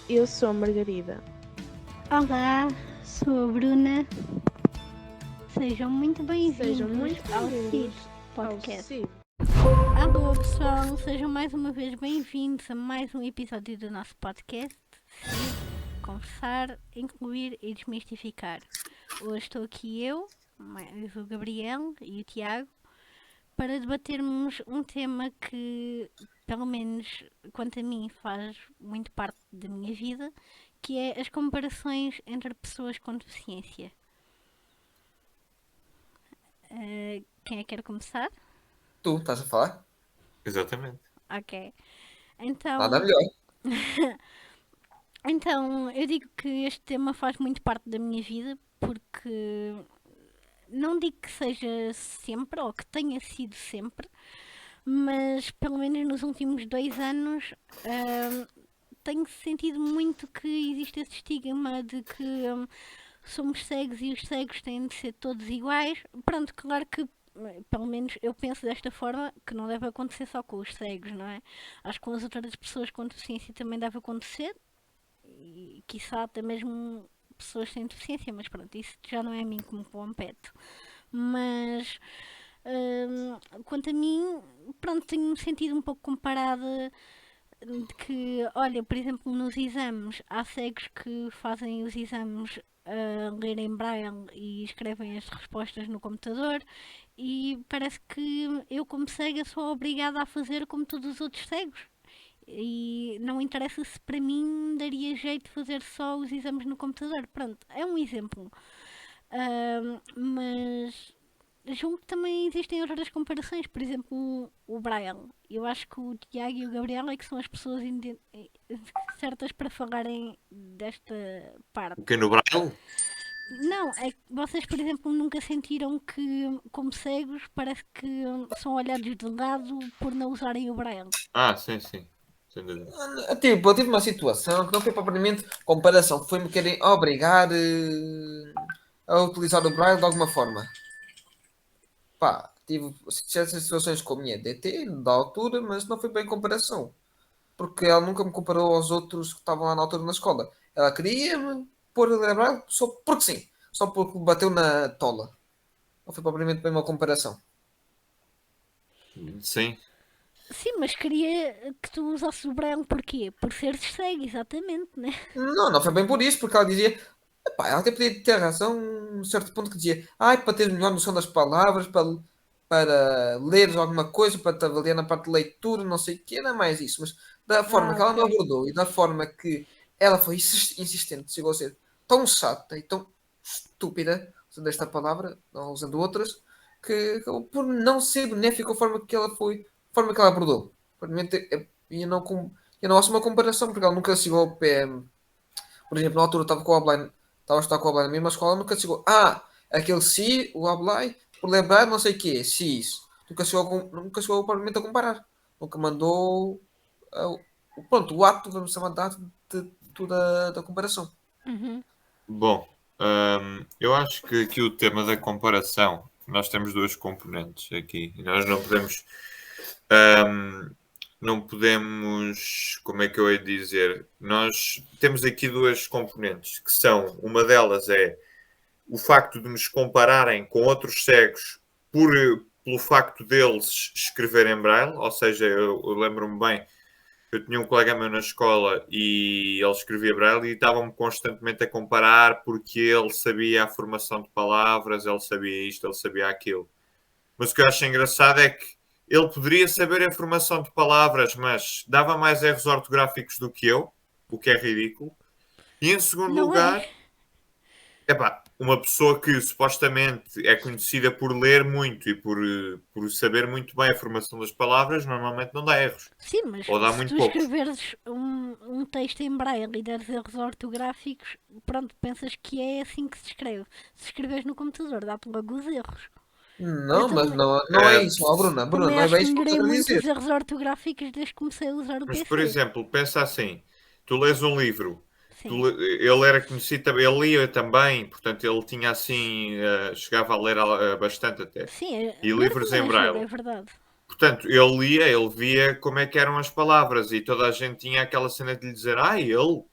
Eu sou a Margarida. Olá, sou a Bruna. Sejam muito bem-vindos ao CID Podcast. Alô pessoal, sejam mais uma vez bem-vindos a mais um episódio do nosso podcast CID, conversar, incluir e desmistificar. Hoje estou aqui eu, mais o Gabriel e o Tiago, para debatermos um tema que, pelo menos quanto a mim, faz muito parte da minha vida, que é as comparações entre pessoas com deficiência. Quem é que quer começar? Tu estás a falar? Exatamente. Ok. Então, Nada melhor. então, eu digo que este tema faz muito parte da minha vida porque não digo que seja sempre ou que tenha sido sempre, mas pelo menos nos últimos 2 anos tenho sentido muito que existe esse estigma de que somos cegos e os cegos têm de ser todos iguais. Pronto, claro que pelo menos eu penso desta forma, que não deve acontecer só com os cegos, não é? Acho que com as outras pessoas com deficiência também deve acontecer, e quiçá até mesmo pessoas sem deficiência, mas pronto, isso já não é a mim que me compete. Mas quanto a mim, pronto, tenho-me sentido um pouco comparada de que, olha, por exemplo, nos exames, há cegos que fazem os exames a ler em braille e escrevem as respostas no computador, e parece que eu, como cega, sou obrigada a fazer como todos os outros cegos. E não interessa se para mim daria jeito de fazer só os exames no computador. Pronto, é um exemplo. Mas julgo que também existem outras comparações, por exemplo, o Braille. Eu acho que o Tiago e o Gabriel é que são as pessoas certas para falarem desta parte. O que no Braille? Não, é que vocês, por exemplo, nunca sentiram que, como cegos, parece que são olhados de lado por não usarem o Braille. Sim. Sem dúvida. Tipo, eu tive uma situação que não foi propriamente comparação, foi-me querer obrigar a utilizar o Braille de alguma forma. Pá, tive certas situações com a minha DT, da altura, mas não foi bem comparação. Porque ela nunca me comparou aos outros que estavam lá na altura na escola. Ela queria-me pôr a ler Braille só porque sim. Só porque bateu na tola. Não foi propriamente bem uma comparação. Sim. Sim, mas queria que tu usasses o Braille porquê? Por seres cego, exatamente, né? Não foi bem por isso, porque ela dizia. Epá, ela até podia ter razão, um certo ponto que dizia, para teres melhor noção das palavras, para leres alguma coisa, para te avaliar na parte de leitura, não sei o que, era mais isso. Mas da forma que ela me Ok. abordou e da forma que ela foi insistente, chegou a ser tão chata e tão estúpida, usando esta palavra, não usando outras, que acabou por não ser benéfico a forma que ela foi, a forma que ela abordou. Provavelmente, eu não faço uma comparação, porque ela nunca chegou ao pé. Por exemplo, na altura estava a estar com o Ablai na mesma escola, nunca chegou. Aquele si, o Ablai, por lembrar não sei o quê, X. Nunca chegou provavelmente a comparar. Nunca mandou pronto, o ato, vamos chamar de ato da comparação. Uhum. Bom, eu acho que aqui o tema da comparação, nós temos duas componentes aqui. E nós não podemos, como é que eu hei de dizer? Nós temos aqui duas componentes, que são, uma delas é o facto de nos compararem com outros cegos pelo facto deles escreverem braille, ou seja, eu lembro-me bem, eu tinha um colega meu na escola e ele escrevia braille e estavam-me constantemente a comparar porque ele sabia a formação de palavras, ele sabia isto, ele sabia aquilo. Mas o que eu acho engraçado é que ele poderia saber a formação de palavras, mas dava mais erros ortográficos do que eu, o que é ridículo. E em segundo Não lugar, é? uma pessoa que supostamente é conhecida por ler muito e por saber muito bem a formação das palavras, normalmente não dá erros. Sim, mas Ou dá se muito tu poucos. escreveres um texto em braille e deres erros ortográficos, pronto, pensas que é assim que se escreve. Se escreves no computador, dá-te logo os erros. Não, mas não é isso, Bruna. Bruna, Também não é acho bem que isso que eu melhorei estou a muito dizer. os erros ortográficos desde que comecei a usar o Mas, PC. por exemplo, pensa assim: tu lês um livro, Sim. ele era conhecido, ele lia também, portanto, ele tinha assim, chegava a ler bastante até. Sim, E ler livros também em ajuda, é braille. verdade. Portanto, ele lia, ele via como é que eram as palavras e toda a gente tinha aquela cena de lhe dizer, ele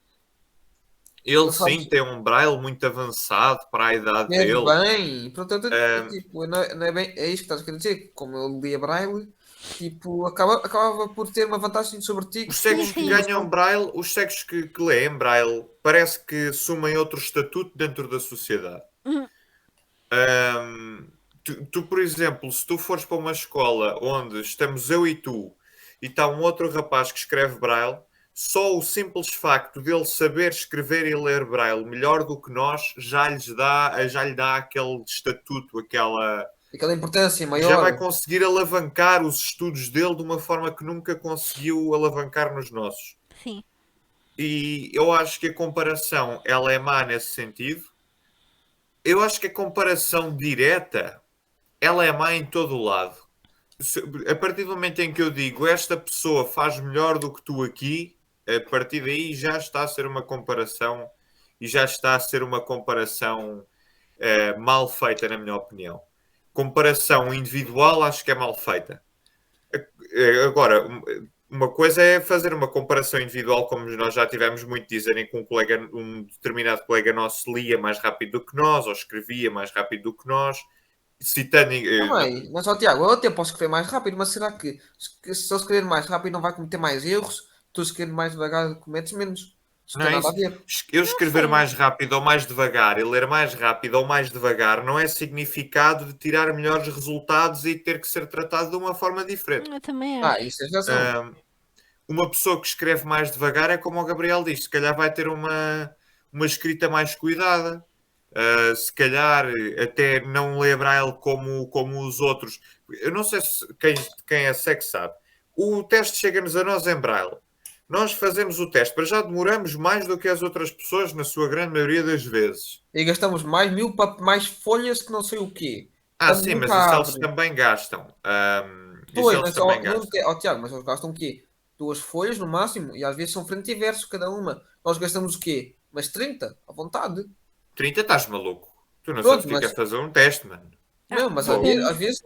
Ele Ele sabe sim tem um braille muito avançado para a idade escreve dele. bem. Portanto, Ahm, tipo, não é bem, é isso que estás a querer dizer. Como ele lia Braille, tipo, acabava por ter uma vantagem sobre ti os Sim, cegos com que sim. ganham braille, os cegos que leem braille, parece que assumem outro estatuto dentro da sociedade. Hum, Ahm, tu, por exemplo, se tu fores para uma escola onde estamos eu e tu, e está um outro rapaz que escreve braille, só o simples facto dele saber escrever e ler braille melhor do que nós já lhe dá aquele estatuto, aquela. aquela importância Já vai maior. conseguir alavancar os estudos dele de uma forma que nunca conseguiu alavancar nos nossos. sim. E eu acho que a comparação ela é má nesse sentido. Eu acho que a comparação direta ela é má em todo o lado. A partir do momento em que eu digo esta pessoa faz melhor do que tu aqui, a partir daí já está a ser uma comparação e já está a ser uma comparação mal feita, na minha opinião. Comparação individual acho que é mal feita. Agora, uma coisa é fazer uma comparação individual, como nós já tivemos muito dizerem que um determinado colega nosso lia mais rápido do que nós, ou escrevia mais rápido do que nós, citando. Também, mas ó, Tiago, eu até posso escrever mais rápido, mas será que se eu escrever mais rápido não vai cometer mais erros? Tu escrever mais devagar cometes menos? Isso não Não tem é nada a isso. ver. Eu Não escrever sei. mais rápido ou mais devagar e ler mais rápido ou mais devagar não é significado de tirar melhores resultados e ter que ser tratado de uma forma diferente. Eu também Ah, acho. isso tens razão. Ahm, uma pessoa que escreve mais devagar é como o Gabriel diz, se calhar vai ter uma escrita mais cuidada. Se calhar até não lê Braille como os outros. Eu não sei se quem é que sabe. O teste chega-nos a nós em Braille. Nós fazemos o teste, para já demoramos mais do que as outras pessoas, na sua grande maioria das vezes. E gastamos mais folhas que não sei o quê. Ah, Quando sim, nunca mas isso eles abre. também gastam. Isso Pois, eles mas só, também não gastam. tem, ó, Tiago, mas eles gastam o quê? Duas folhas no máximo, e às vezes são frente e verso cada uma. Nós gastamos o quê? Mas 30 à vontade. 30 estás maluco. Tu não sabes o Pronto, que é mas fazer um teste, mano. não, mas Fogo. às vezes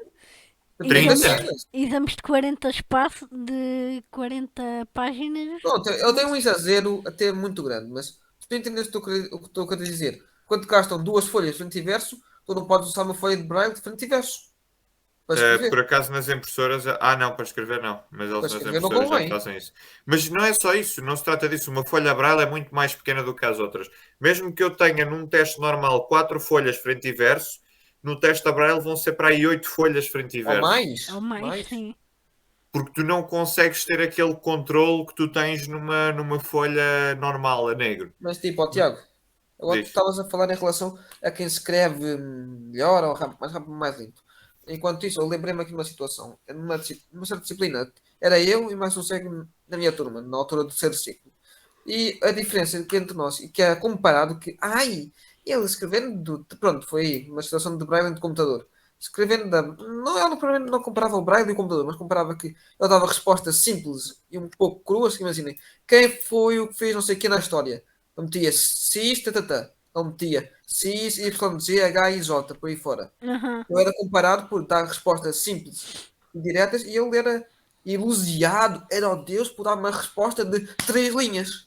depende das 30? cenas. Exames de 40 espaços de 40 páginas. Pronto, eu tenho um exagero até muito grande, mas se tu entendes o que estou a querer dizer, quando gastam duas folhas frente e verso, tu não podes usar uma folha de braille de frente e verso para Por escrever. acaso nas impressoras. Ah, não, para escrever não. Mas Para eles nas escrever não impressoras já convém. fazem isso. Mas não é só isso, não se trata disso. Uma folha Braille é muito mais pequena do que as outras. Mesmo que eu tenha num teste normal 4 folhas frente e verso, no teste da Braille vão ser para aí 8 folhas frente e Ou verso. Ou mais. mais, Mais. sim. Porque tu não consegues ter aquele controle que tu tens numa folha normal, a negro. Mas tipo, ó, Tiago, agora tu Diz. estavas a falar em relação a quem escreve melhor ou mais rápido, mais lento. Enquanto isso, eu lembrei-me aqui de uma situação. Numa certa disciplina, era eu e mais um cego na minha turma, na altura do terceiro ciclo. E a diferença entre nós, e que é comparado que, ai, ele escrevendo, pronto, foi aí, uma situação de braille de computador. Escrevendo não, ele provavelmente não comparava o braille e o computador, mas comparava que ele dava respostas simples e um pouco cruas, que imaginem, quem foi o que fez não sei o que na história? Ele metia cis, tatatá. Ele metia cis, y, z, h, i, j, por aí fora. Aham. Eu era comparado por dar respostas simples e diretas e ele era elogiado, era o Deus por dar uma resposta de 3 linhas.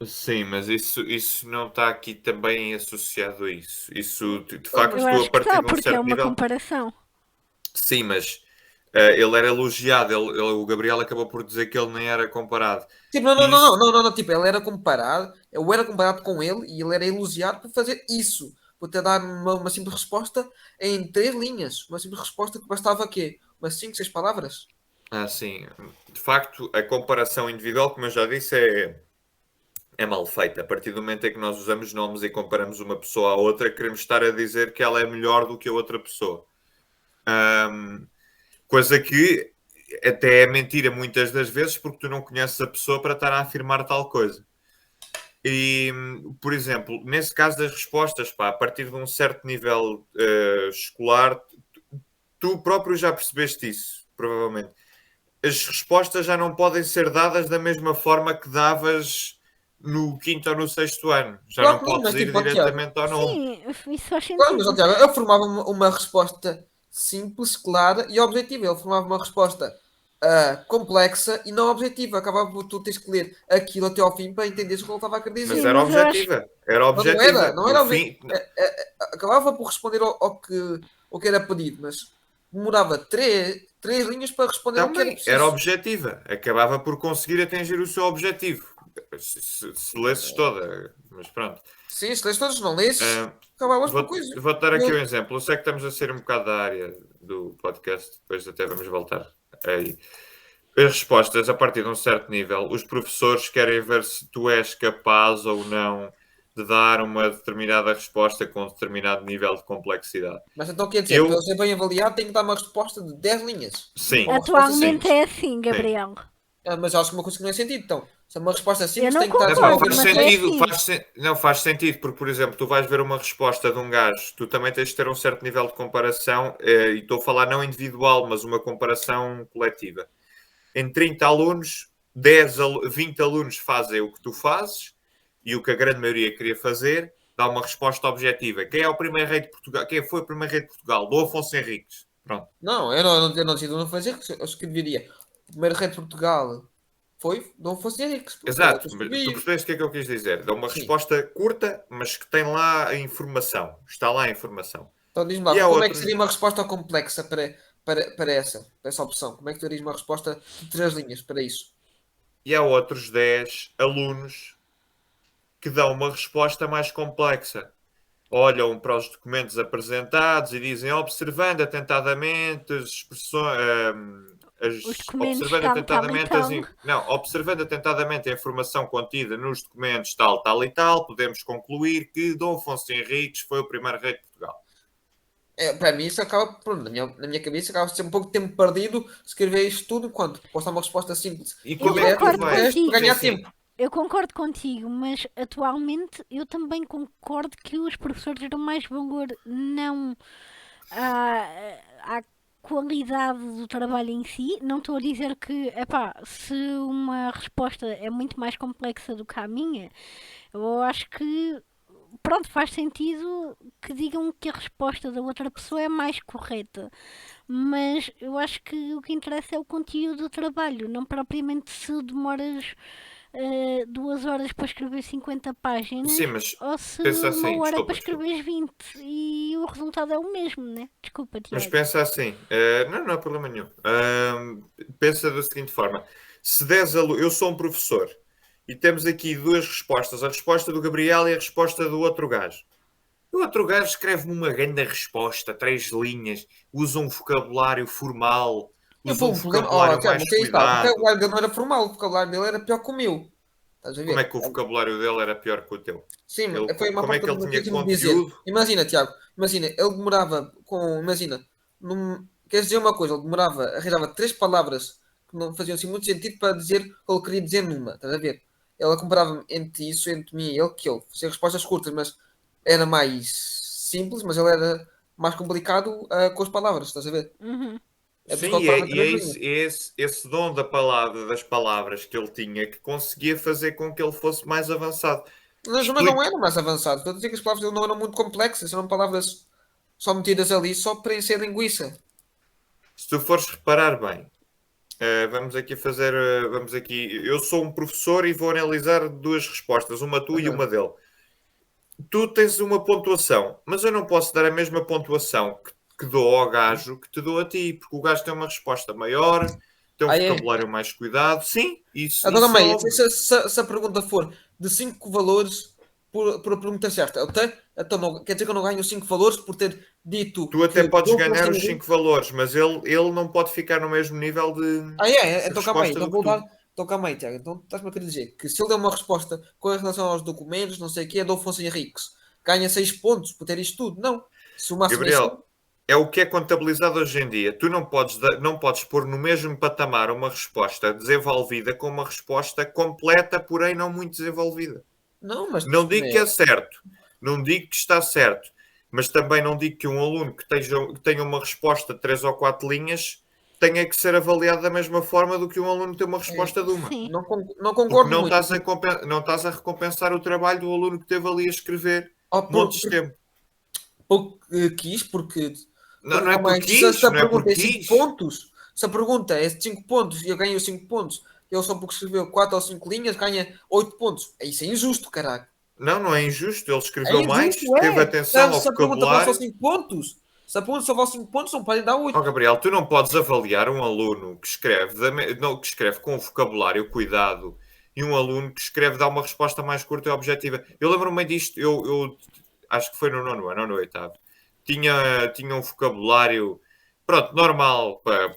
Sim, mas isso não está aqui também associado a isso. Isso, de Pronto, facto, mas Eu tu a acho que partir está, de um porque é certo uma nível. comparação. Sim, mas ele era elogiado. O Gabriel acabou por dizer que ele nem era comparado. tipo, não, não, E não, isso, não, não, não, tipo, ele era comparado, eu era comparado com ele e ele era elogiado por fazer isso, por ter dado uma simples resposta em 3 linhas, uma simples resposta que bastava quê? Umas 5, 6 palavras. sim, de facto, a comparação individual, como eu já disse, é mal feita. A partir do momento em que nós usamos nomes e comparamos uma pessoa à outra, queremos estar a dizer que ela é melhor do que a outra pessoa. Coisa que até é mentira muitas das vezes, porque tu não conheces a pessoa para estar a afirmar tal coisa. E, por exemplo, nesse caso das respostas, pá, a partir de um certo nível escolar, tu próprio já percebeste isso, provavelmente. As respostas já não podem ser dadas da mesma forma que davas no quinto ou no sexto ano. Já Claro não que não, podes mas ir tipo, ó, Tiago, diretamente ao nome. Sim, isso faz claro, mas ó, sentido. Tiago, eu formava uma resposta simples, clara e objetiva. Ele formava uma resposta complexa e não objetiva. Acabava por tu teres que ler aquilo até ao fim para entenderes o que ele estava a querer dizer. Mas Sim, era mas eu acho objetiva. Era Mas não objetiva. era, não No era fim, acabava por responder ao que era pedido, mas demorava três linhas para responder ao que era também era preciso. objetiva. Acabava por conseguir atingir o seu objetivo. Se lesses toda. Mas pronto. Sim, se lês todos, não lês, Ah, acabavas por vou, coisa. vou dar aqui um Eu- exemplo. Eu sei que estamos a sair um bocado da área do podcast, depois até vamos voltar aí. As respostas, a partir de um certo nível, os professores querem ver se tu és capaz ou não de dar uma determinada resposta com um determinado nível de complexidade. Mas então quer dizer, para eu Eu, ser bem avaliado, tenho que dar uma resposta de 10 linhas. sim, Ou uma resposta sim, atualmente simples. é assim, Gabriel. Mas acho que uma coisa que não é sentido. Então, se é uma resposta Eu simples, não tem que estar não, pá, a concordo, ver faz uma mas é coisa. sentido, assim. não faz sentido, porque, por exemplo, tu vais ver uma resposta de um gajo, tu também tens de ter um certo nível de comparação, e estou a falar não individual, mas uma comparação coletiva. Em 30 alunos, 20 alunos fazem o que tu fazes e o que a grande maioria queria fazer, dá uma resposta objetiva. Quem é o primeiro rei de Portugal? Quem foi o primeiro rei de Portugal? Dom Afonso Henriques. Pronto. Não, eu não decido não fazer, eu escreveria. O primeiro rei de Portugal foi Dom Afonso Henriques. Pronto, era o que Exato. eu Tu escrevi. percebes o que é que eu quis dizer? Dá uma Sim. resposta curta, mas que tem lá a informação. Está lá a informação. Então diz-me E lá, há como é que outros, seria uma resposta complexa para essa opção? Como é que tu darias uma resposta de 3 linhas para isso? e há outros 10 alunos que dão uma resposta mais complexa. Olham para os documentos apresentados e dizem, observando atentadamente as expressões, Os documentos tal e tal. observando atentadamente a informação contida nos documentos tal e tal, podemos concluir que Dom Afonso Henriques foi o primeiro rei de Portugal. Para mim, isso acaba, pronto, na minha cabeça, acaba por ser um pouco de tempo perdido escrever isto tudo, enquanto posso dar uma resposta simples E e Eu como é que direta tu de concordo vais? resto para contigo. ganhar Sim, sim. tempo. Eu concordo contigo, mas atualmente eu também concordo que os professores dão mais valor não à qualidade do trabalho em si. Não estou a dizer que, epá, se uma resposta é muito mais complexa do que a minha, eu acho que, pronto, faz sentido que digam que a resposta da outra pessoa é mais correta. Mas eu acho que o que interessa é o conteúdo do trabalho, não propriamente se demoras 2 horas para escrever 50 páginas Sim, mas ou se pensa uma assim, hora para desculpa. escrever 20 e o resultado é o mesmo, né? Desculpa, Mas Tiago. pensa assim, não há problema nenhum. Pensa da seguinte forma: se 10 alunos, eu sou um professor e temos aqui duas respostas, a resposta do Gabriel e a resposta do outro gajo. O outro gajo escreve-me uma grande resposta, 3 linhas, usa um vocabulário formal, Eu usa pô, um um problema. Oh, vocabulário Tiago, mais mas aí está. O cuidado. vocabulário dele não era formal, o vocabulário dele era pior que o meu. Estás a Como é ver? que o vocabulário dele era pior que o teu? Sim, Ele, foi uma como é parte que que ele eu tinha tive de dizer. conteúdo? Imagina, Tiago, imagina, ele demorava com. Imagina, queres dizer uma coisa, ele demorava, arranjava 3 palavras que não faziam assim muito sentido para dizer o que ele queria dizer numa, estás a ver? Ela comparava entre isso, entre mim e ele, que ele fazia respostas curtas, mas era mais simples, mas ele era mais complicado com as palavras, estás a ver? Uhum. É por isso Sim, que ele e é, parava em e é 3 linhas. esse dom da palavra, das palavras que ele tinha que conseguia fazer com que ele fosse mais avançado. Mas não Explico. era mais avançado. Estou a dizer que as palavras dele não eram muito complexas, eram palavras só metidas ali só para encher linguiça. Se tu fores reparar bem, vamos aqui. Eu sou um professor e vou analisar duas respostas, uma tua e Aham. uma dele. Tu tens uma pontuação, mas eu não posso dar a mesma pontuação que dou ao gajo que te dou a ti, porque o gajo tem uma resposta maior, tem um Ah, é? vocabulário mais cuidado. Sim, Então, isso calma é aí. óbvio. Se a pergunta for de 5 valores por a pergunta certa, então quer dizer que eu não ganho 5 valores por ter dito Tu até que podes não ganhar os consigo. 5 valores, mas ele não pode ficar no mesmo nível É? de Então calma aí. resposta Então do que vou dar. tu. Então calma aí, Tiago. Então estás-me a querer dizer que se ele der uma resposta com relação aos documentos, não sei o quê, é do Afonso Henriques, ganha 6 pontos por ter isto tudo? Não. Se o máximo é Gabriel, 5. é o que é contabilizado hoje em dia. Tu não podes pôr no mesmo patamar uma resposta desenvolvida com uma resposta completa, porém não muito desenvolvida. Não, mas. Não digo que é certo, não digo que está certo, mas também não digo que um aluno que tenha uma resposta de 3 ou 4 linhas tenha que ser avaliado da mesma forma do que um aluno que tem uma É, resposta de uma. Sim. não Porque concordo muito. não estás a recompensar o trabalho do aluno que esteve ali a escrever Oh, montes de tempo. porque quis, porque. Não, Então, não é calma aí. porque Se quis, a não é pergunta porque é 5 quis. pontos, Se a pergunta é de 5 pontos e eu ganho os 5 pontos, ele só porque escreveu 4 ou 5 linhas ganha 8 pontos. Isso é injusto, caralho. Não, não é injusto. Ele É escreveu mais, injusto, teve é. atenção ao Se a pergunta vale só vocabulário. 5 pontos, se a pergunta só vale 5 pontos, não podem dar 8. Oh, Gabriel, tu não podes avaliar um aluno que escreve, não, que escreve com o vocabulário cuidado e um aluno que escreve dá uma resposta mais curta e objetiva. Eu lembro-me disto, eu acho que foi no nono ano ou no oitavo. Tinha um vocabulário, pronto, normal para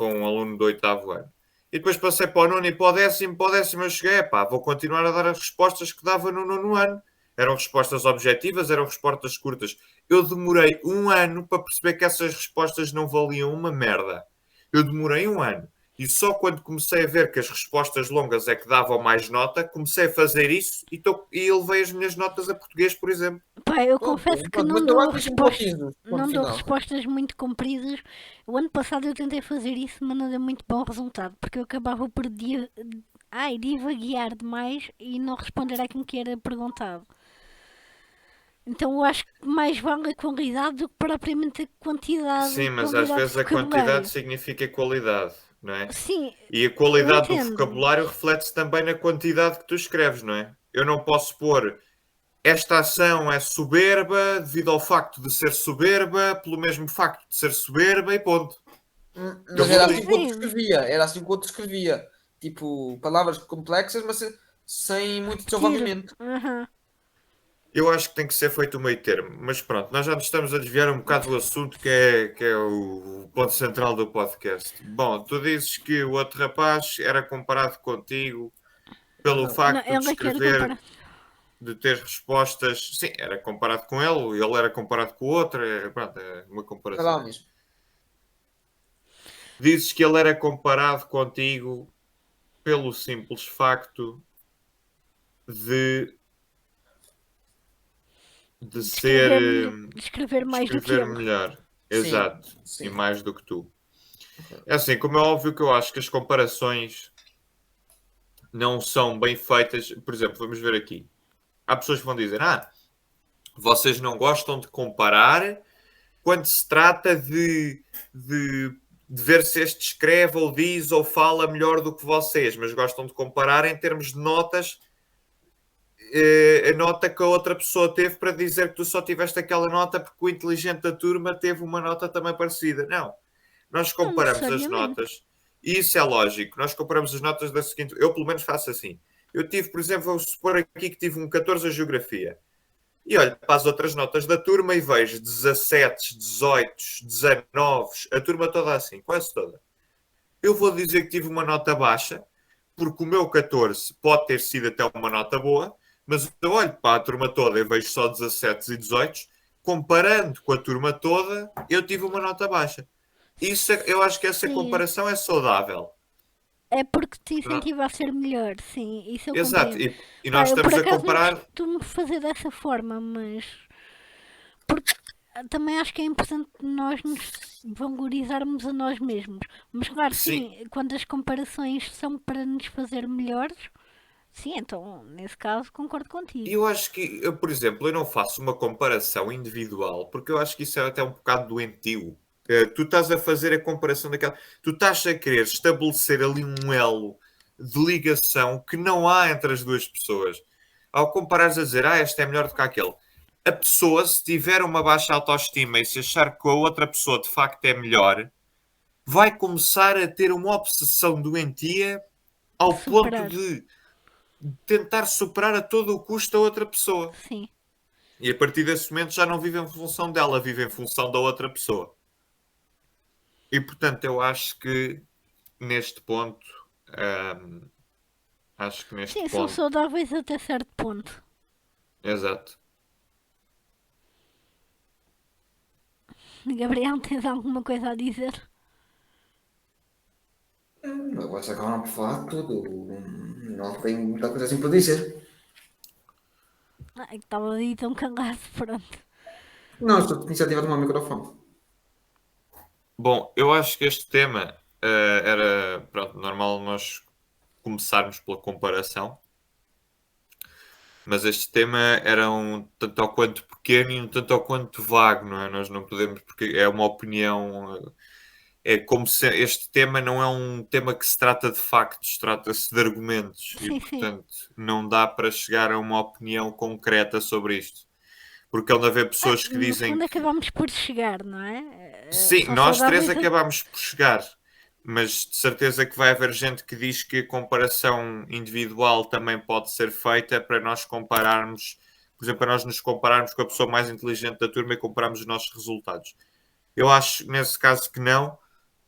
um aluno do oitavo ano. E depois passei para o nono e para o décimo eu cheguei, pá, vou continuar a dar as respostas que dava no nono ano. Eram respostas objetivas, eram respostas curtas. Eu demorei um ano para perceber que essas respostas não valiam uma merda. Eu demorei um ano. E só quando comecei a ver que as respostas longas é que davam mais nota, comecei a fazer isso e elevei as minhas notas a português, por exemplo. Pá, eu Pronto, confesso que pronto, não mas eu dou acho que isso é um ponto injusto. Ponto não dou final. respostas muito compridas. O ano passado eu tentei fazer isso, mas não deu muito bom resultado, porque eu acabava por divaguear demais e não responder àquilo que era perguntado. Então eu acho que mais vale a qualidade do que propriamente a Sim, mas às quantidade de vezes a quantidade vocabulário. significa qualidade, não é? Sim, E a eu qualidade do entendo. vocabulário reflete-se também na quantidade que tu escreves, não é? Eu não posso pôr esta ação é soberba devido ao facto de ser soberba, pelo mesmo facto de ser soberba e ponto. Eu Mas vou era Sim, assim que o outro sim. escrevia. Era assim que o outro escrevia. Tipo, palavras complexas, mas sem muito Repetir. desenvolvimento. Aham. Eu acho que tem que ser feito o meio termo, mas pronto, nós já nos estamos a desviar um bocado do assunto que é o ponto central do podcast. Bom, tu dizes que o outro rapaz era comparado contigo pelo Não. Não, facto de ela quer escrever, comparar. de ter respostas. Sim, era comparado com ele era comparado com o outro, pronto, é uma Sei lá comparação. mesmo. Dizes que ele era comparado contigo pelo simples facto de, de De ser, escrever, de escrever de mais do que escrever ele. melhor. Sim, Exato. E sim. mais do que tu. É assim, como é óbvio que eu acho que as comparações não são bem feitas. Por exemplo, vamos ver aqui. Há pessoas que vão dizer: vocês não gostam de comparar quando se trata de, de ver se este escreve ou diz ou fala melhor do que vocês, mas gostam de comparar em termos de notas, a nota que a outra pessoa teve para dizer que tu só tiveste aquela nota porque o inteligente da turma teve uma nota também parecida. Não. Nós Não comparamos as necessariamente. notas e isso é lógico. Nós comparamos as notas da seguinte. Eu, pelo menos, faço assim. Eu tive, por exemplo, vou supor aqui que tive um 14 a geografia. E olho para as outras notas da turma e vejo 17, 18, 19, a turma toda assim, quase toda. Eu vou dizer que tive uma nota baixa, porque o meu 14 pode ter sido até uma nota boa, mas eu olho para a turma toda e vejo só 17 e 18, comparando com a turma toda, eu tive uma nota baixa. Isso, eu acho que essa Sim. comparação é saudável. É porque te Não? incentiva a ser melhor, sim, isso eu Exato. compreendo. E Pá, nós eu por estamos a acaso não comparar. costumo fazer dessa forma, mas porque também acho que é importante nós nos valorizarmos a nós mesmos. Mas claro, Sim, sim, quando as comparações são para nos fazer melhores, sim, então nesse caso concordo e contigo. eu acho que, por exemplo, eu não faço uma comparação individual, porque eu acho que isso é até um bocado doentio. Tu estás a fazer a comparação daquela. Tu estás a querer estabelecer ali um elo de ligação que não há entre as duas pessoas. Ao comparares a dizer, este é melhor do que aquele. A pessoa, se tiver uma baixa autoestima e se achar que a outra pessoa de facto é melhor, vai começar a ter uma obsessão doentia De ao ponto superar, de tentar superar a todo o custo a outra pessoa. sim. E a partir desse momento já não vive em função dela, vive em função da outra pessoa. E portanto, eu acho que neste ponto, hum, acho que neste Sim, são ponto, saudáveis até certo ponto. exato. Gabriel, tens alguma coisa a dizer? Agora se acabaram por falar de tudo. Não tenho muita coisa assim para dizer. Ah, é que estava ali tão calado, pronto. Não, estou de iniciativa de tomar o microfone. Bom, eu acho que este tema era, pronto, normal nós começarmos pela comparação, mas este tema era um tanto ao quanto pequeno e um tanto ao quanto vago, não é? Nós não podemos, porque é uma opinião é como se este tema não é um tema que se trata de factos, trata-se de argumentos e, Sim, sim. portanto, não dá para chegar a uma opinião concreta sobre isto. Porque onde haver pessoas que No dizem fundo que acabamos por chegar, não é? sim, Só nós três saudáveis acabámos por chegar, mas de certeza que vai haver gente que diz que a comparação individual também pode ser feita para nós compararmos, por exemplo, para nós nos compararmos com a pessoa mais inteligente da turma e compararmos os nossos resultados. Eu acho, nesse caso, que não,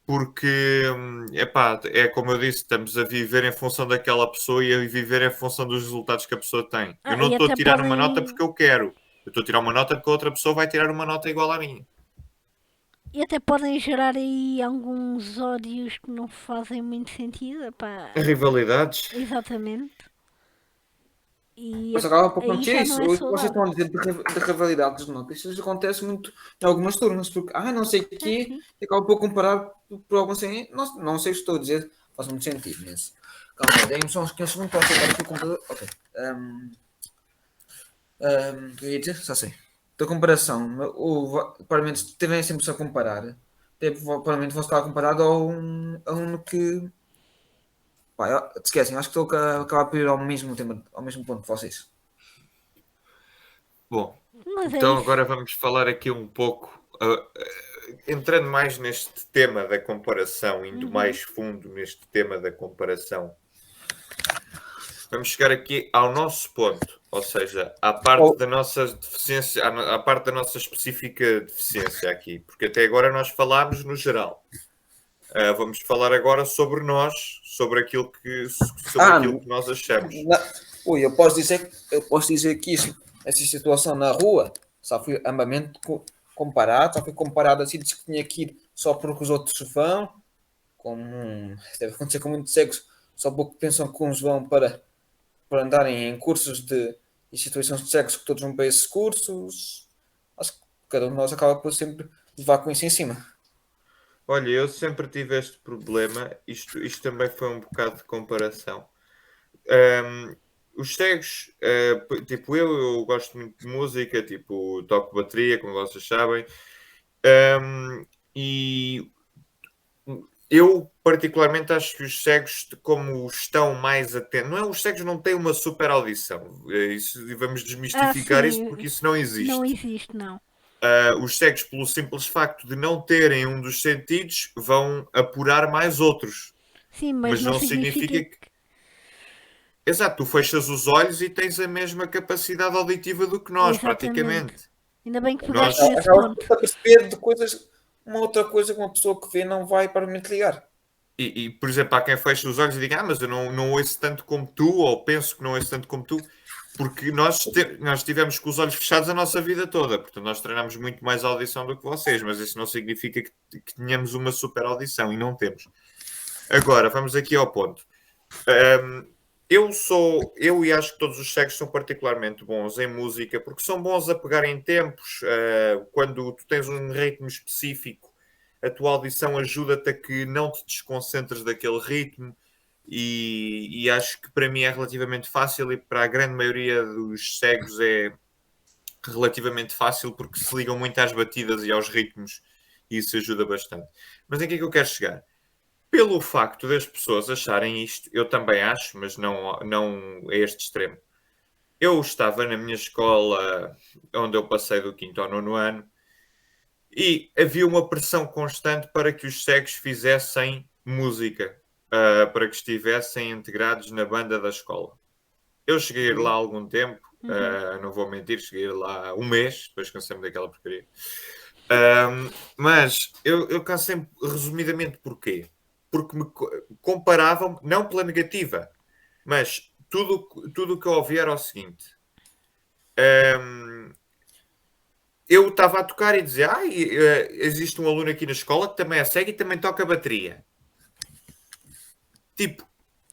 porque, epá, é como eu disse, estamos a viver em função daquela pessoa e a viver em função dos resultados que a pessoa tem. Eu não E estou a até tirar uma nota podem porque eu quero. Eu estou a tirar uma nota porque a outra pessoa vai tirar uma nota igual à minha. E até podem gerar aí alguns ódios que não fazem muito sentido. Pá, Rivalidades? exatamente. E Mas acaba por aí acontecer já não isso. é O que vocês estão a saudável. dizer de rivalidades de notas, isso acontece muito em algumas turmas, porque, não sei o Sim, quê, sim. e acaba por comparar por algum assim, não sei o que estou a dizer, faz muito sentido nisso. Calma aí, deem-me só uns 15 segundos para aceitar aqui o computador. Ok. O que eu ia dizer? Já sei. Da comparação, provavelmente se tiverem sempre a comparar, provavelmente vão estar comparado a um que. Pá, te esquecem, acho que estou a acabar por ir ao mesmo tema, ao mesmo ponto que vocês. Bom, Mas é então isso. agora vamos falar aqui um pouco, entrando mais neste tema da comparação, indo Uhum. mais fundo neste tema da comparação. Vamos chegar aqui ao nosso ponto, ou seja, à parte Oh, da nossa deficiência, à parte da nossa específica deficiência aqui, porque até agora nós falámos no geral. Vamos falar agora sobre nós, sobre ah, aquilo que nós achamos. ui, eu posso dizer que isso, essa situação na rua só foi ambamente comparado, só foi comparado assim, disse que tinha que ir só porque os outros vão, como deve acontecer com muitos cegos, só porque pensam que uns vão para andarem em cursos de instituições de cegos que todos vão para esses cursos. Acho que cada um de nós acaba por sempre levar com isso em cima. Olha, eu sempre tive este problema, isto também foi um bocado de comparação. Um, os cegos, tipo eu gosto muito de música, tipo toco bateria, como vocês sabem, e eu particularmente acho que os cegos, como estão mais atentos, não é, os cegos não têm uma super audição, isso, vamos desmistificar isso porque Sim, isso não não existe. existe, não. Os cegos, pelo simples facto de não terem um dos sentidos, vão apurar mais outros, Sim, mas mas não não significa significa que. que. Exato, tu fechas os olhos e tens a mesma capacidade auditiva do que nós, Exatamente. praticamente. Ainda bem que pegaste Nós, nesse Acaba por ponto. a perceber de coisas, uma outra coisa que uma pessoa que vê não vai para me ligar. por exemplo, há quem feche os olhos e diga, mas eu não ouço tanto como tu, ou penso que não ouço tanto como tu, porque nós tivemos com os olhos fechados a nossa vida toda, portanto nós treinamos muito mais audição do que vocês, mas isso não significa que tenhamos uma super audição, e não temos. Agora, vamos aqui ao ponto. Eu e acho que todos os cegos são particularmente bons em música, porque são bons a pegar em tempos, quando tu tens um ritmo específico, a tua audição ajuda-te a que não te desconcentres daquele ritmo, e acho que para mim é relativamente fácil, e para a grande maioria dos cegos é relativamente fácil, porque se ligam muito às batidas e aos ritmos, e isso ajuda bastante. Mas em que é que eu quero chegar? Pelo facto das pessoas acharem isto, eu também acho, mas não a este extremo. Eu estava na minha escola, onde eu passei do quinto ao nono ano, e havia uma pressão constante para que os cegos fizessem música, para que estivessem integrados na banda da escola. Eu cheguei a ir lá há algum tempo, Uhum. não vou mentir, cheguei a ir lá um mês, depois cansei-me daquela porcaria. Mas eu cansei-me resumidamente porquê? Porque me comparavam, não pela negativa, mas tudo o que eu ouvi era o seguinte. Eu estava a tocar e dizia, existe um aluno aqui na escola que também é cego e também toca bateria. Tipo,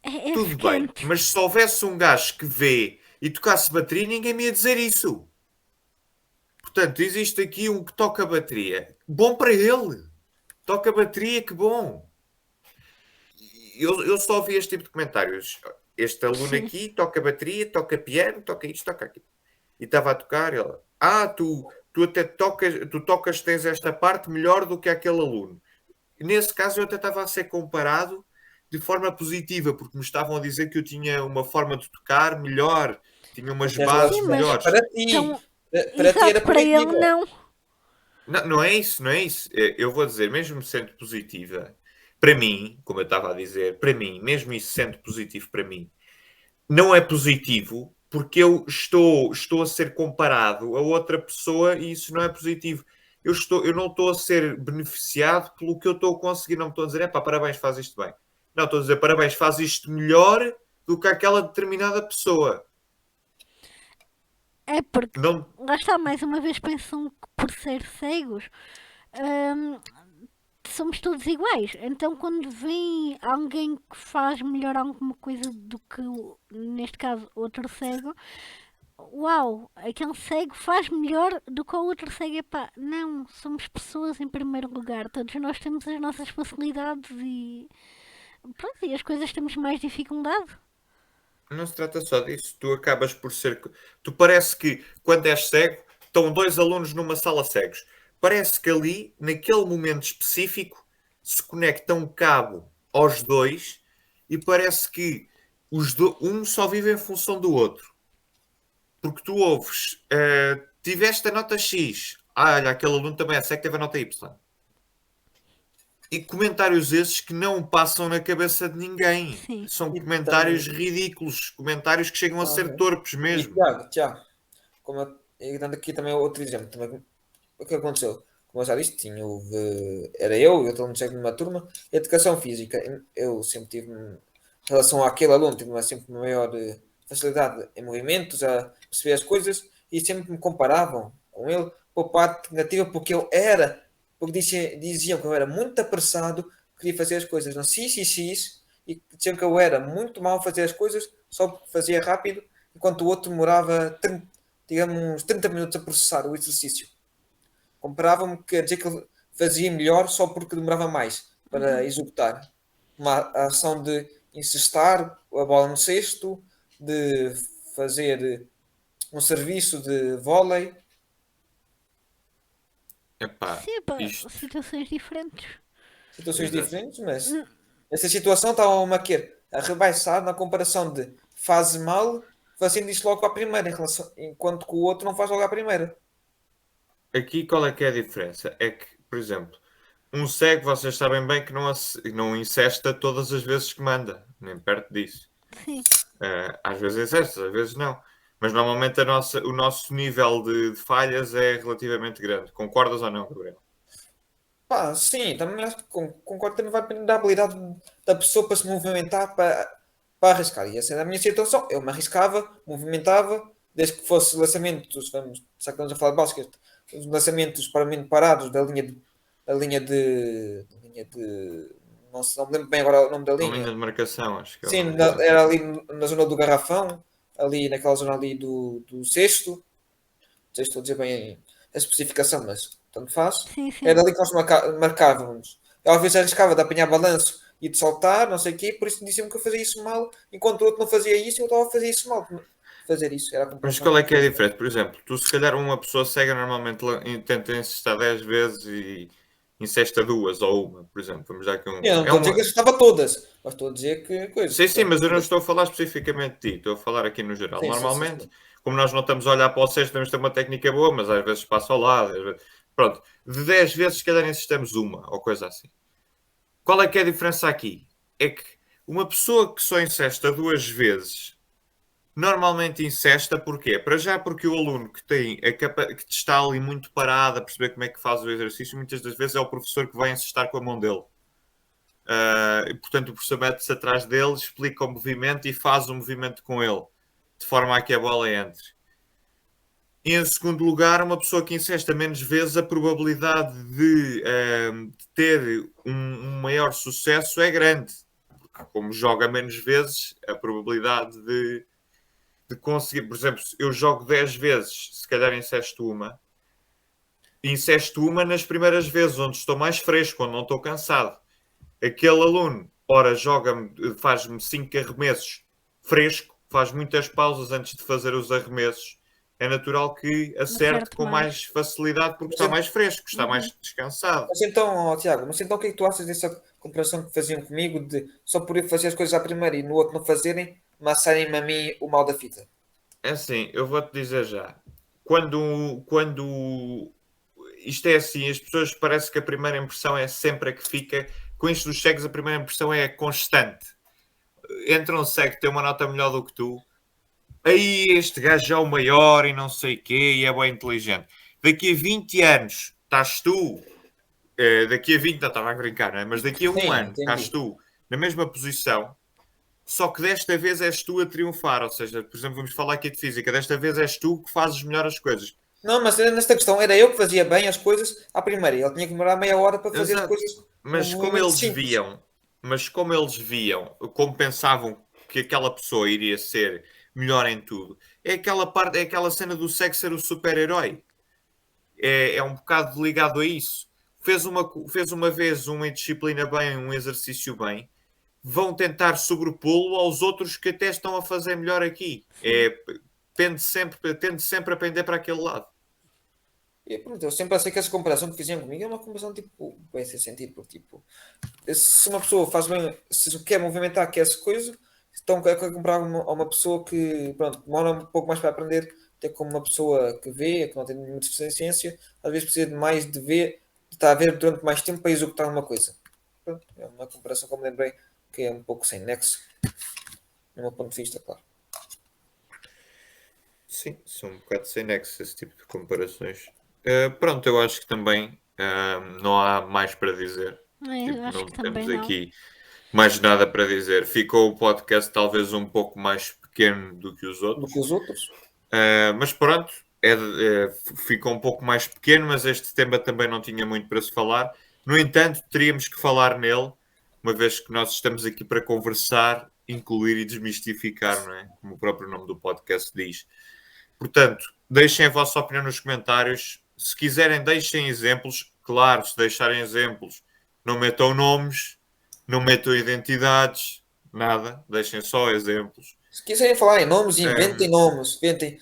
É tudo bem, secante. mas se houvesse um gajo que vê e tocasse bateria, ninguém me ia dizer isso. Portanto, existe aqui um que toca bateria. Bom para ele. Toca bateria, que bom. Eu só ouvi este tipo de comentários. Este aluno Sim. aqui toca bateria, toca piano, toca isto, toca aquilo. E estava a tocar, ele, tu até tocas, tens esta parte melhor do que aquele aluno. nesse caso eu até estava a ser comparado de forma positiva, porque me estavam a dizer que eu tinha uma forma de tocar melhor, tinha umas Tens bases Sim, mas melhores. para ti. então, Para ti era exato, para ele positiva. não. Não, não é isso, não é isso. Eu vou dizer, mesmo sendo positiva, para mim, como eu estava a dizer, para mim, mesmo isso sendo positivo para mim, não é positivo porque eu estou a ser comparado a outra pessoa e isso não é positivo. Eu não estou a ser beneficiado pelo que eu estou a conseguir. Não me estou a dizer, é pá, parabéns, faz isto bem. Não, estou a dizer, parabéns, faz isto melhor do que aquela determinada pessoa. É porque, Não, lá está, mais uma vez pensam que por ser cegos, hum, somos todos iguais. Então quando vem alguém que faz melhor alguma coisa do que, neste caso, outro cego, uau, aquele cego faz melhor do que o outro cego. Epá, não, somos pessoas em primeiro lugar. Todos nós temos as nossas facilidades e, pronto, e as coisas temos mais dificuldade. não se trata só disso. Tu acabas por ser. Tu parece que quando és cego, estão dois alunos numa sala cegos. Parece que ali, naquele momento específico, se conecta um cabo aos dois e parece que um só vive em função do outro. Porque tu ouves, tiveste a nota X, olha, aquele aluno também é cego, teve a nota Y. E comentários esses que não passam na cabeça de ninguém. Sim. São E comentários também. ridículos, comentários que chegam a ser Ok. torpes E mesmo. Tiago, como e dando aqui também outro exemplo, também, o que aconteceu? Como eu já disse, era eu e outro aluno cego numa turma, educação física. Eu sempre tive, em relação àquele aluno, tive sempre uma maior facilidade em movimentos, a perceber as coisas e sempre me comparavam com ele por parte negativa, porque diziam que eu era muito apressado, queria fazer as coisas no XXX e diziam que eu era muito mal a fazer as coisas, só porque fazia rápido, enquanto o outro demorava 30, digamos, 30 minutos a processar o exercício. Comparavam-me, quer dizer que ele fazia melhor só porque demorava mais para executar. Uma ação de incestar a bola no cesto, de fazer um serviço de vôlei. Epá, Sim, pá, isto. situações diferentes. Situações Exato. diferentes, mas essa situação estava-me a rebaixar na comparação de faz mal, fazendo isto logo à primeira, enquanto que o outro não faz logo à primeira. Aqui qual é que é a diferença? É que, por exemplo, um cego, vocês sabem bem que não incesta todas as vezes que manda, nem perto disso. Sim. Às vezes incesta, às vezes não. Mas normalmente o nosso nível de falhas é relativamente grande. Concordas ou não, Gabriel? Pá, sim, também acho que concordo, também vai depender da habilidade da pessoa para se movimentar para arriscar. E essa era a minha situação. Eu me arriscava, movimentava, desde que fosse lançamentos, já que estamos a falar de basquete, os lançamentos para mim parados da linha de, não me lembro bem agora o nome da A linha linha. de marcação, acho que é o Sim, nome disso. era ali na zona do garrafão, ali naquela zona ali do cesto. Não sei se estou a dizer bem a especificação, mas tanto faz. Sim, sim. Era ali que nós marcávamos. Eu às vezes arriscava de apanhar balanço e de saltar, não sei o quê, por isso diziam que eu fazia isso mal, enquanto o outro não fazia isso, eu estava a fazer isso mal. Fazer isso, era a Mas comparação qual que é eu que é a fiz. diferença? Por exemplo, tu se calhar uma pessoa cega normalmente tenta incestar 10 vezes e incesta duas ou uma, por exemplo. Vamos dar aqui Eu não é estou a dizer que uma. eu estava todas, mas estou a dizer que coisa. Sim, sim, Pronto, mas eu não estou a falar especificamente de ti, estou a falar aqui no geral. sim, sim, sim, Normalmente, sim. como nós não estamos a olhar para o cesto, temos de ter uma técnica boa, mas às vezes passa ao lado. Pronto, de 10 vezes, se calhar incestamos uma ou coisa assim. Qual é que é a diferença aqui? É que uma pessoa que só incesta duas vezes normalmente incesta porquê? Para já porque o aluno que está ali muito parado a perceber como é que faz o exercício, muitas das vezes é o professor que vai incestar com a mão dele. E, portanto, o professor mete-se atrás dele, explica o movimento e faz o movimento com ele, de forma a que a bola entre. E, em segundo lugar, uma pessoa que incesta menos vezes, a probabilidade de ter um maior sucesso é grande. Porque, como joga menos vezes, a probabilidade de conseguir, por exemplo, eu jogo 10 vezes, se calhar incesto uma nas primeiras vezes, onde estou mais fresco, onde não estou cansado. Aquele aluno, ora, faz-me 5 arremessos fresco, faz muitas pausas antes de fazer os arremessos é natural que acerte Acerte com mais. mais facilidade porque Mas está eu- mais fresco, está Uhum. mais descansado. Mas então, ó, Tiago, mas então o que é que tu achas dessa comparação que faziam comigo de só por eu fazer as coisas à primeira e no outro não fazerem, amassarem-me a mim o mal da fita? É assim, eu vou-te dizer já. Quando isto é assim, as pessoas parece que a primeira impressão é sempre a que fica. Com isto dos cegos, a primeira impressão é constante. Entra um cego que tem uma nota melhor do que tu, aí este gajo é o maior e não sei o quê, e é bem inteligente. Daqui a 20 anos estás tu, daqui a 20, não estava a brincar, não é? Mas daqui a um Sim, ano estás entendi. tu na mesma posição, só que desta vez és tu a triunfar. Ou seja, por exemplo, vamos falar aqui de física, desta vez és tu que fazes melhor as coisas. Não, mas nesta questão era eu que fazia bem as coisas à primeira e ele tinha que demorar meia hora para fazer as Exato. coisas num Mas como movimento eles simples. viam, como pensavam que aquela pessoa iria ser melhor em tudo, é aquela parte, é aquela cena do sexo ser o super-herói. É um bocado ligado a isso. Fez uma vez uma disciplina bem, um exercício bem, vão tentar sobrepô-lo aos outros que até estão a fazer melhor aqui. Tende sempre a pender para aquele lado. E pronto, eu sempre achei que essa comparação que fizeram comigo é uma comparação tipo, bem sem sentido, porque tipo, se uma pessoa faz bem, se quer movimentar, quer essa coisa, então quer comprar a uma pessoa que pronto, demora um pouco mais para aprender, até como uma pessoa que vê, que não tem nenhuma deficiência, às vezes precisa de mais de ver, de estar a ver durante mais tempo para executar uma coisa. Pronto, é uma comparação que eu me lembrei que é um pouco sem nexo, no meu ponto de vista, claro. Sim, são um bocado sem nexo esse tipo de comparações. Pronto, eu acho que também não há mais para dizer. Eu acho Não que temos também não. aqui mais nada para dizer. Ficou o podcast talvez um pouco mais pequeno do que os Do outros. que os outros. Mas pronto, ficou um pouco mais pequeno, mas este tema também não tinha muito para se falar. No entanto, teríamos que falar nele, uma vez que nós estamos aqui para conversar, incluir e desmistificar, não é? Como o próprio nome do podcast diz. Portanto, deixem a vossa opinião nos comentários. Se quiserem, deixem exemplos. Claro, se deixarem exemplos, não metam nomes, não metam identidades, nada. Deixem só exemplos. Se quiserem falar em nomes, inventem Um, nomes. Inventem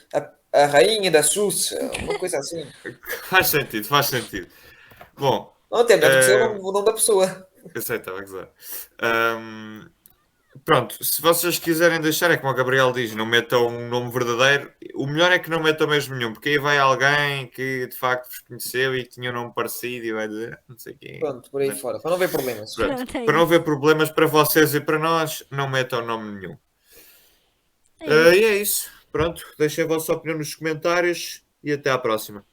a rainha da Xuxa, uma coisa assim. faz sentido, faz sentido. Bom, Não tem melhor do que ser uh, o nome da pessoa. eu sei, estava a gozar. Pronto, se vocês quiserem deixar, é como o Gabriel diz, não metam um nome verdadeiro. O melhor é que não metam mesmo nenhum, porque aí vai alguém que de facto vos conheceu e que tinha um nome parecido e vai dizer não sei quem. Pronto, por aí fora. Para não haver problemas. Pronto. Pronto, é Para não isso. haver problemas para vocês e para nós, não metam nome nenhum. É isso. E é isso. Pronto, deixem a vossa opinião nos comentários e até à próxima.